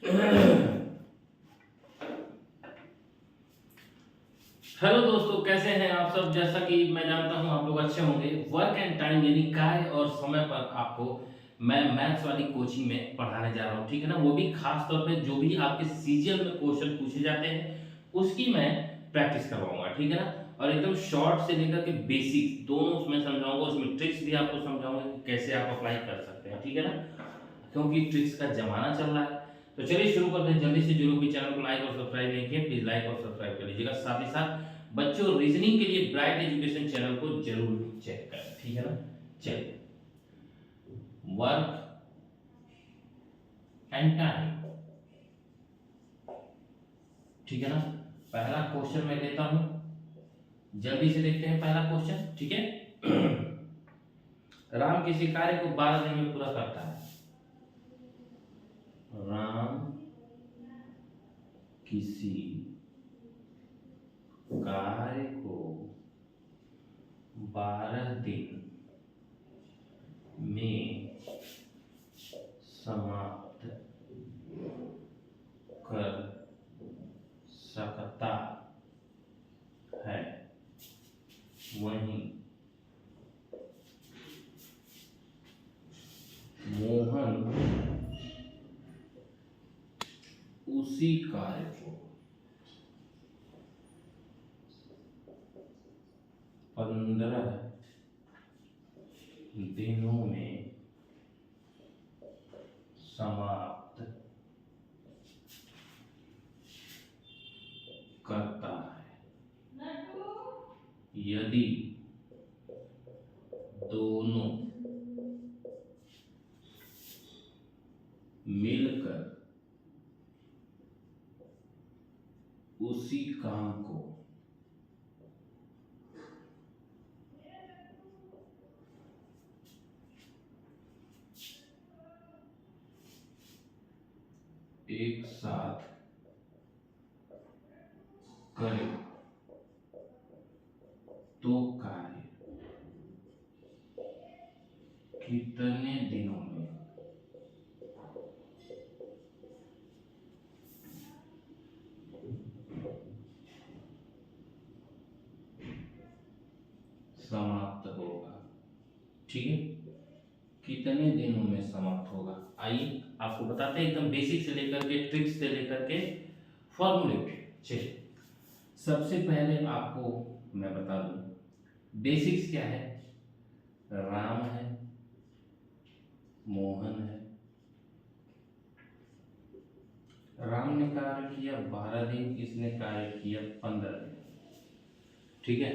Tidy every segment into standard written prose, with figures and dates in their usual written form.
Hello दोस्तों, कैसे हैं आप सब। जैसा कि मैं जानता हूं आप लोग अच्छे होंगे। वर्क एंड टाइम यानी कार्य और समय पर आपको मैं मैथ्स वाली कोचिंग में पढ़ाने जा रहा हूं, ठीक है ना। वो भी खास तौर पे जो भी आपके सीजीएल में क्वेश्चन पूछे जाते हैं उसकी मैं प्रैक्टिस करवाऊंगा, ठीक है ना। और एकदम शॉर्ट से लेकर के बेसिक दोनों उसमें समझाऊंगा, उसमें ट्रिक्स भी आपको समझाऊंगा कि कैसे आप अप्लाई कर सकते हैं, ठीक है ना। क्योंकि ट्रिक्स का जमाना चल रहा है। तो चलिए शुरू करते हैं जल्दी से। जो लोग भी चैनल को लाइक और सब्सक्राइब नहीं किए प्लीज लाइक और सब्सक्राइब कर लीजिएगा। साथ ही साथ बच्चों रीजनिंग के लिए ब्राइट एजुकेशन चैनल को जरूर चेक करें, ठीक है ना। चलिए, वर्क एंड टाइम, ठीक है ना। पहला क्वेश्चन मैं लेता हूं, जल्दी से देखते हैं पहला क्वेश्चन, ठीक है। राम किसी कार्य को 12 दिन में पूरा करता है। राम किसी कार्य को 12 दिन में समाप्त कर सकता है, वहीं मोहन उसी कार्य को 15 दिनों में समाप्त करता है, यदि दोनों मिलकर उसी काम को एक साथ करें तो कार्य कितने दिनों में समाप्त होगा, ठीक है। कितने दिनों में समाप्त होगा, आइए आपको बताते हैं एकदम बेसिक से लेकर के ट्रिक्स से लेकर के फॉर्मूले। चलिए, सबसे पहले आपको मैं बता दूं बेसिक्स क्या है। राम है, मोहन है। राम ने कार्य किया 12 दिन, इसने कार्य किया 15 दिन, ठीक है।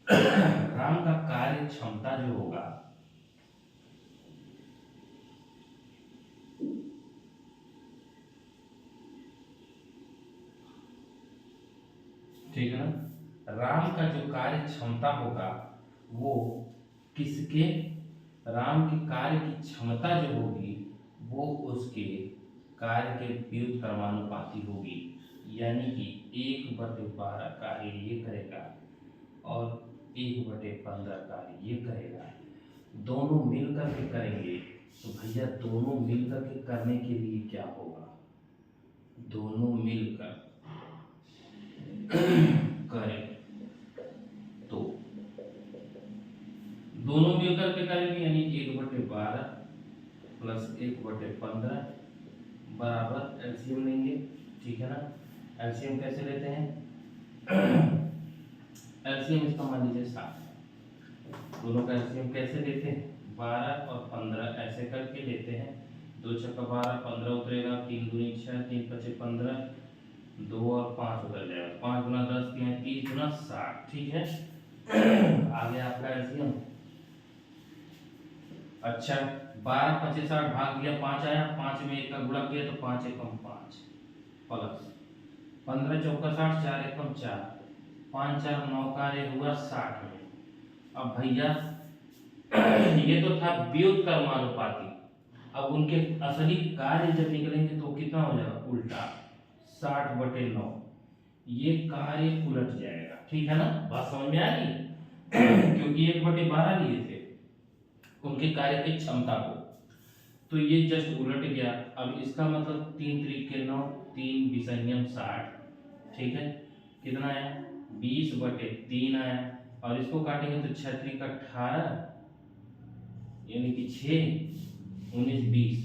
राम का कार्य क्षमता जो होगा ठीक है ना। राम का जो कार्य क्षमता होगा वो किसके, राम की कार्य की क्षमता जो होगी वो उसके कार्य के व्युत क्रमानुपाती होगी। यानी कि 1/12 कार्य ये करेगा और 1/15 कार्य ये करेगा। दोनों मिलकर के करेंगे तो भैया दोनों मिलकर के करने के लिए क्या होगा, दोनों मिलकर करें तो दोनों मिलकर के करेंगे यानी 1/12 प्लस 1/15 बराबर एलसीएम लेंगे, ठीक है ना। एलसीएम कैसे लेते हैं। एलसीएम इसका मान लीजिए 7, दोनों का एलसीएम कैसे लेते हैं, 12 और 15 ऐसे करके लेते हैं। 2 छक्का 12, 15 उतरेगा, 3 दूनी 6, 3 पचे 15, 2 और 5 उतर जाएगा, 5 गुना 10 दिया 30 गुना 60, ठीक है। आगे आपका एलसीएम, अच्छा 12 पचे 60 भाग दिया 5 आया, 5 में 1 का गुणा किया तो 5 एकम 5 प्लस 15 चौका 60, 4 एकम 4, 5 4 9 कार्य हुआ 60 में। अब भैया ये तो था व्युत कर्मानुपाती, अब उनके असली कार्य जब निकलेंगे तो कितना हो जाएगा, उल्टा 60/9, ये कार्य उलट जाएगा, ठीक है ना। बात समझ में आ रही है। क्योंकि 1/12 लिए थे उनके कार्य की क्षमता को, तो ये जस्ट उलट गया। अब इसका मतलब 3 त्रिक के 9, 3 विसंयम 60, ठीक है। कितना आया 20/3 आया। और इसको काटेंगे तो 6 त्रिक 18 यानी कि 6 19 20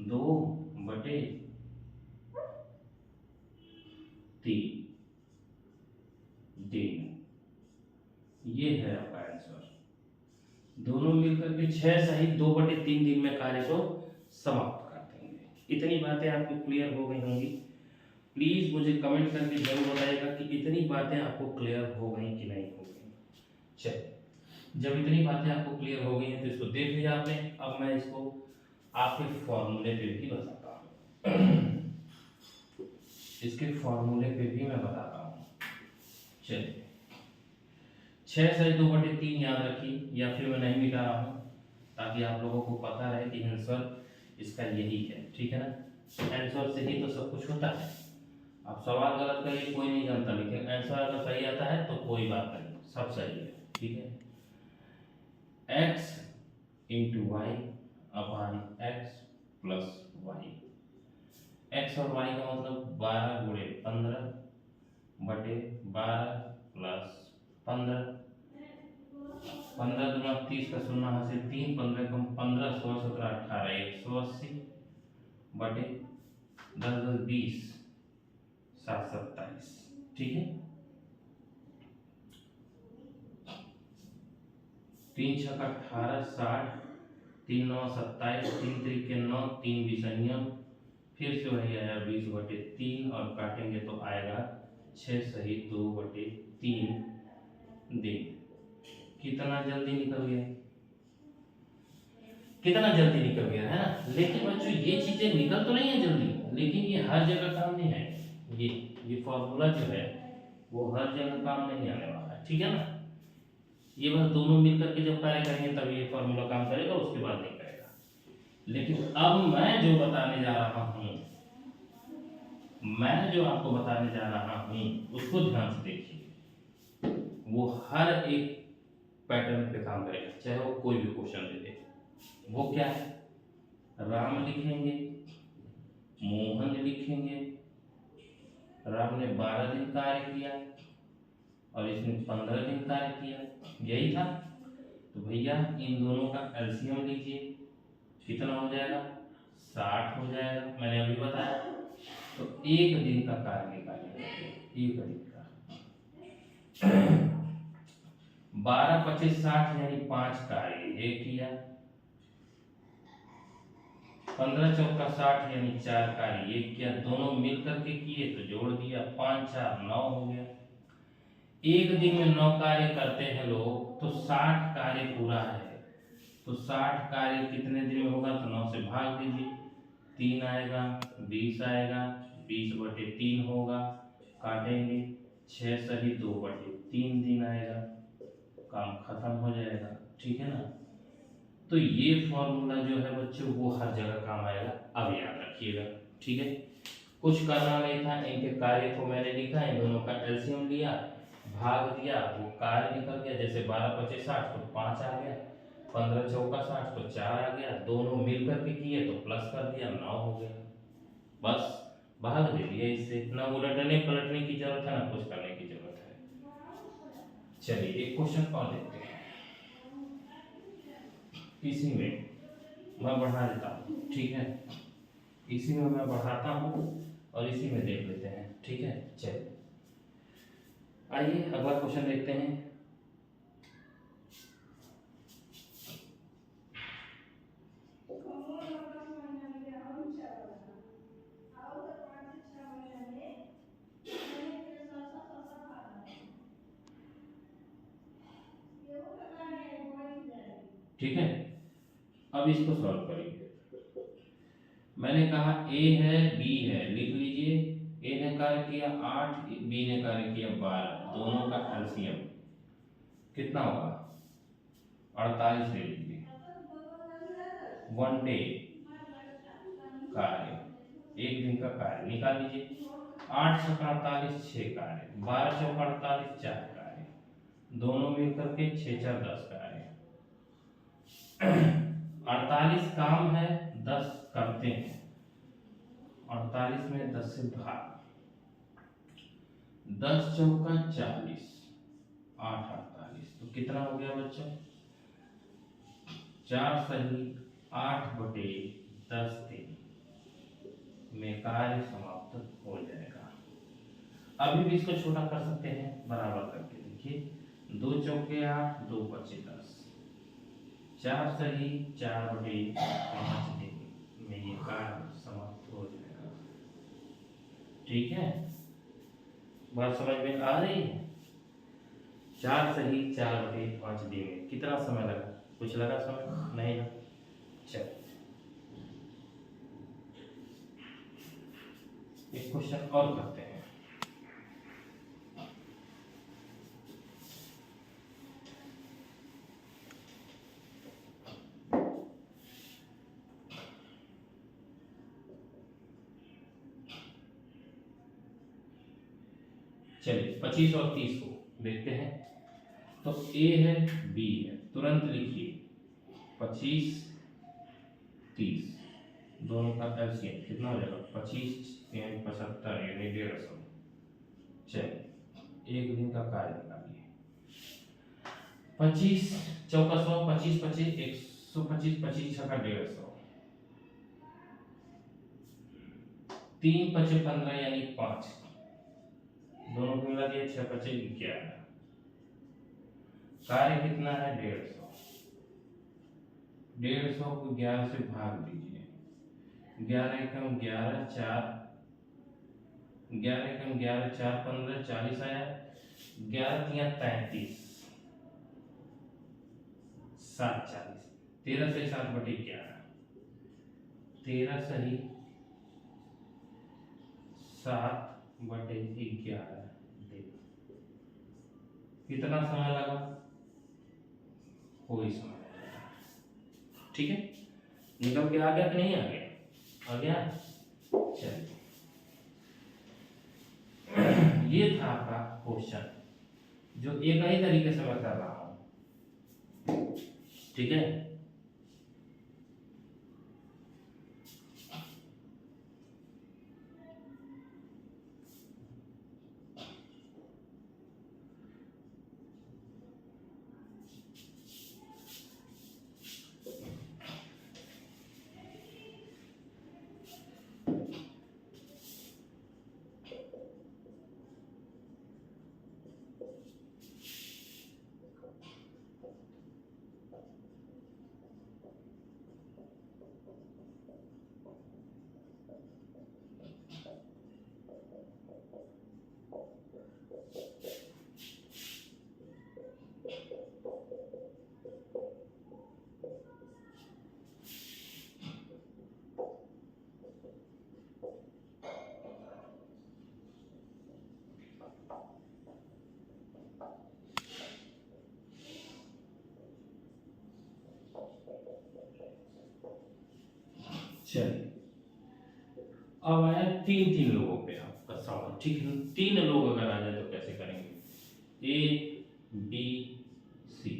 2/3 दिन। ये है आपका आंसर। दोनों मिलकर के 6 सहित 2/3 दिन में कार्य को समाप्त कर देंगे। इतनी बातें आपको क्लियर हो गई होंगी। प्लीज मुझे कमेंट करके जरूर बताइएगा कि इतनी बातें आपको क्लियर हो गई कि नहीं हो गई। चलिए, जब इतनी बातें आपको क्लियर हो गई हैं तो इसको देख लिया आपने। अब मैं इसको आपके फॉर्मूले पे भी बताता हूँ। इसके फॉर्मूले पे भी मैं बताता हूँ। चलिए, 6 सही 2/3 याद रखिए, या फिर मैं नहीं मिटा रहा हूँ ताकि आप लोगों को पता रहे कि आंसर इसका यही है, ठीक है ना। आंसर से ही तो सब कुछ होता है। आप सवाल गलत करिए, कोई नहीं जानता, लेकिन आंसर अगर सही आता है तो कोई बात नहीं, सब सही है, ठीक है। x into y upon x plus y. X और वाई का मतलब 12 गुणे 15 बटे 12 प्लस 15। 15 दूना 30 का शून्य हासिल 3, 15 कम 15 16 17 18 180 बटे 10 10 20 7 27, ठीक है। 3 6 का 18 60, 3 9 27, 3 3 के 9, 3 विसंयम, फिर से वही आया 20/3 और काटेंगे तो आएगा 6 सही 2/3 दिन। कितना जल्दी निकल गया, कितना जल्दी निकल गया है ना। लेकिन बच्चों ये चीजें निकल तो नहीं है जल्दी, लेकिन ये हर जगह काम नहीं है। ये फॉर्मूला जो है वो हर जगह काम नहीं आने वाला है, ठीक है ना। ये बस दोनों मिलकर के जब कार्य करेंगे तब ये फॉर्मूला काम करेगा, उसके बाद नहीं करेगा। लेकिन अब मैं जो बताने जा रहा हूँ, मैं जो आपको बताने जा रहा हूँ उसको ध्यान से देखिए। वो हर एक पैटर्न पे काम करेगा, चाहे वो कोई भी क्वेश्चन दे दे। वो क्या है, राम लिखेंगे, मोहन लिखेंगे। राम ने 12 दिन कार्य किया और इसने 15 दिन कार्य किया, यही था। तो भैया इन दोनों का एलसीएम लीजिए, कितना हो जाएगा 60 हो जाएगा, मैंने अभी बताया। तो एक दिन का कार्य निकालिए, एक दिन का 12 25 60 यानी 5 कार्य ये किया। 15 चौका 60 यानी 4 कार्य ये किया, दोनों मिलकर के किए तो जोड़ दिया, 5 4 9 हो गया। एक दिन में 9 कार्य करते हैं लोग, तो 60 कार्य पूरा है। तो 60 कार्य कितने दिन में होगा, तो 9 से भाग दीजिए, 3 आएगा 20 आएगा, 20/3 होगा, काटेंगे 6 सही 2/3 दिन आएगा, काम खत्म हो जाएगा, ठीक है ना। तो ये फॉर्मूला जो है बच्चों वो हर जगह काम आएगा, अब याद रखिएगा, ठीक है। कुछ करना नहीं था, इनके कार्य को मैंने लिखा, इन दोनों का एलसीएम लिया, भाग दिया, वो कार्य निकल गया। जैसे 12 25 60 तो 5 आ गया, 15 चौका 60 तो 4 आ गया, दोनों मिलकर के किए तो प्लस कर दिया 9 हो गया, बस भाग दे दिया। इससे ना उलटने पलटने की जरूरत है ना कुछ करने की जरूरत है। चलिए एक क्वेश्चन और देखते हैं, इसी में मैं बढ़ा देता हूँ, ठीक है। इसी में मैं बढ़ाता हूँ और इसी में देख लेते हैं, ठीक है। चलिए आइए अगला क्वेश्चन देखते हैं। ठीक है, अब इसको सॉल्व करिए। मैंने कहा ए है बी है, लिख लीजिए। ए ने कार्य किया 8, बी ने कार्य किया 12, दोनों का एलसीएम कितना होगा 48 ले लीजिए। 1 डे कार्य, एक दिन का कार्य निकाल लीजिए। 8 × 48 6 कार्य, 12 × 48 4 कार्य, दोनों मिलकर के 6 4 10 कार्य। 48 काम है, 10 करते हैं, 48 में 10 से भाग, 10 चौका 40, 8 48, तो कितना हो गया बच्चों? 4 सही 8 बटे 10 दिन में कार्य समाप्त हो जाएगा। अभी भी इसको छोटा कर सकते हैं, बराबर करके देखिए, 2 चौके 8, 2 पचे 10, 4 सही 4 बटे 5 दिन में ये कार्य समाप्त हो जाएगा। ठीक है, बात समझ में आ रही है? 4 सही 4 बटे 5 दिन में कितना समय लगा? कुछ लगा समय? नहीं ना। चल एक क्वेश्चन और करते हैं। चलिए 25 और 30 को देखते हैं। तो ए है, बी है, तुरंत लिखिए 25 30, दोनों का एलसीएम कितना हो जाएगा? 25 3 75 यानी 150। चलिए एक दिन का कार्य निकालिए। 25 चौका 100, 25 25 125, 25 छक्का 150, 3 पचे 15 यानी 5, दोनों को मिला दिया 6 पचे 11। कार्य कितना है? 150। 150 को 11 से भाग दीजिए, 11 एकम 11, 4 11 एकम 11, 4 15 40 आया, 11 तिया 33, 7 40, 13 से 7 बटे 11, 13 सही 7 बटे 11 दिन। कितना समय लगा? कोई समय नहीं लगा। ठीक है, निकल के आ गया कि नहीं आ गया? आ गया। चलिए ये था आपका क्वेश्चन, जो एक ही तरीके से मैं कर रहा हूं। ठीक है, चलिए अब आया 3 लोगों पे आपका सवाल। ठीक है, 3 लोग अगर आ जाए तो कैसे करेंगे? A B C,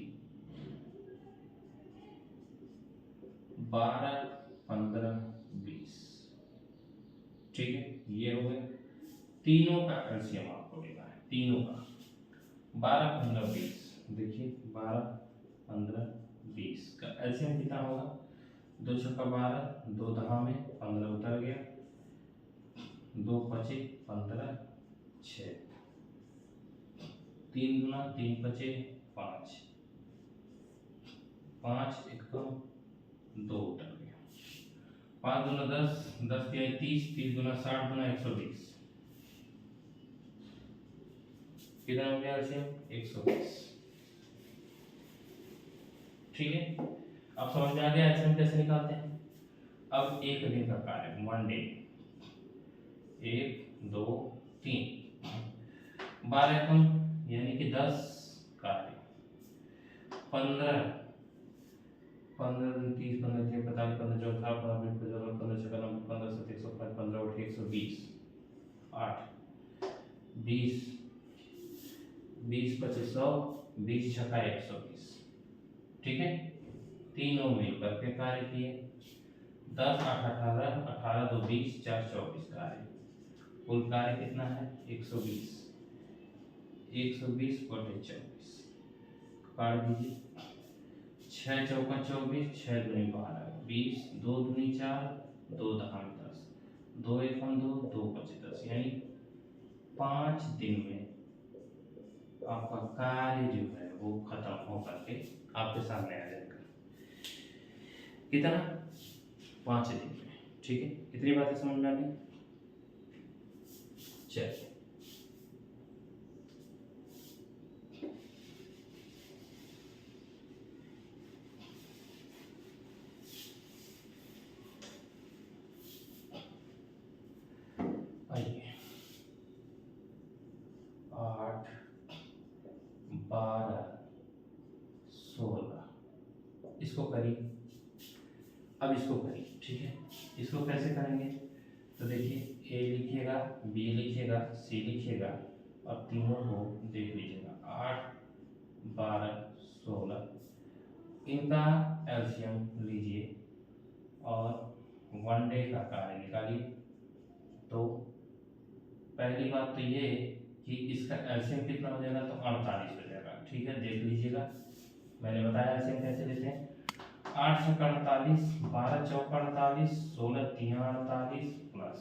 12 15 20। ठीक है, ये हो गए। तीनों का एलसीएम आपको लेना है, तीनों का। 12 15 20, देखिए 12 15 20 का एलसीएम कितना होगा? 2 छक्का 12, 2 दहा में 15 उतर गया, 2 पचे 15 6, 3 गुना 3 पचे 5, 5 एकम 2 उतर गया, 5 गुना 10, 10 तिहाई 30, 30 गुना 60 गुना 120, कितना हो गया एलसीएम? 120। ठीक है, अब समझ में आ गया एलसीएम कैसे निकालते हैं। अब एक दिन का कार्य, 1 डे, 1 2 3, 12 एकम यानी कि 10 कार्य, 15 15 30 15 3 45 15 54 15 55 15 56 15 7 105 15 8 120, 8 20 20 25 100, 20 छक्का 120। ठीक है, तीनों मिलकर के कार्य किए, 10 8 18, 18 2 20, 4 24 कार्य। कुल कार्य कितना है? 120। 120 बटे 24 काट दीजिए। 6 चौका 24, 6 दूनी 12, 20, 2 दूनी 4, 2 दहाम 10, 2 एकम 2, 2 पचे 10, यानी 5 दिन में आपका कार्य जो है वो खत्म हो करके आपके सामने आ जाएगा। कितना? 5 दिन में। ठीक है, कितनी बातें समझ में आ गई? चलिए आइए, 8 12 16 इसको करिए। अब इसको करिए। ठीक है, इसको कैसे करेंगे? तो देखिए, ए लिखिएगा, बी लिखिएगा, सी लिखिएगा और तीनों को देख लीजिएगा। 8 12 16 इनका एलसीएम लीजिए और वन डे का कार्य निकालिए। तो पहली बात तो ये कि इसका एलसीएम कितना हो जाएगा? तो 48 हो जाएगा। ठीक है, देख लीजिएगा, मैंने बताया एलसीएम कैसे लेते हैं। 8 छक्का 48, 12 चौका 48, 16 तिया 48 प्लस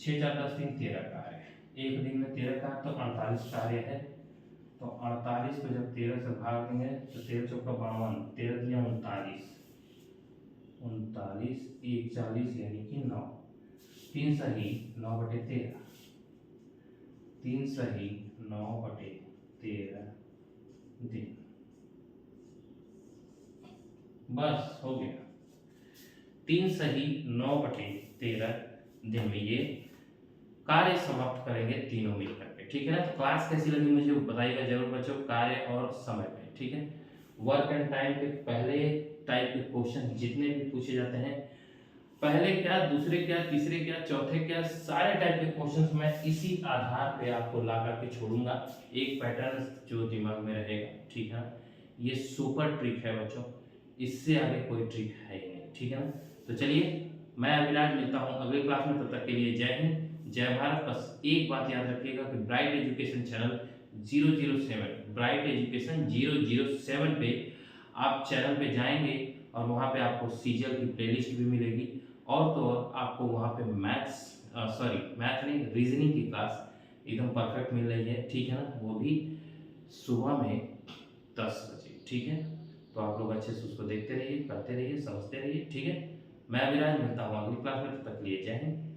6 4 10 3 13 कार्य। एक दिन में 13 का तो 48 कार्य है। तो 48 को जब 13 से भाग देंगे तो 13 चौका 52, 13 तिया 39, 39 1 40 यानी कि 9, 3 सही 9 बटे 13, 3 सही 9 बटे 13 दिन। बस हो गया। 3 सही 9 बटे 13 दिन में ये कार्य समाप्त करेंगे तीनों मिलकर के। ठीक है ना? तो क्लास कैसी लगी मुझे बताइएगा जरूर बच्चों, कार्य और समय पे। ठीक है, वर्क एंड टाइम के पहले टाइप के क्वेश्चन जितने भी पूछे जाते हैं, पहले क्या, दूसरे क्या, तीसरे क्या, चौथे क्या, सारे टाइप के क्वेश्चंस मैं इसी आधार पे आपको ला करके छोड़ूंगा, एक पैटर्न जो दिमाग में रहेगा। ठीक है, ये सुपर ट्रिक है बच्चों, इससे आगे कोई ट्रिक है ही नहीं। ठीक है ना? तो चलिए, मैं अविनाश मिलता हूँ अगले क्लास में, तब तक के लिए जय हिंद जय भारत। बस एक बात याद रखिएगा कि bright education channel 007, bright education 007 पे आप चैनल पे जाएंगे और वहाँ पे आपको सीजीएल की प्लेलिस्ट भी मिलेगी, और तो और आपको वहाँ पे मैथ नहीं, रीजनिंग की क्लास एकदम परफेक्ट मिल रही है। ठीक है ना? वो भी सुबह में 10 बजे। ठीक है, तो आप लोग अच्छे से उसको देखते रहिए, करते रहिए, समझते रहिए। ठीक है, मैं अविराज मिलता हूँ अगली क्लास में, तब तक के लिए जय हिंद।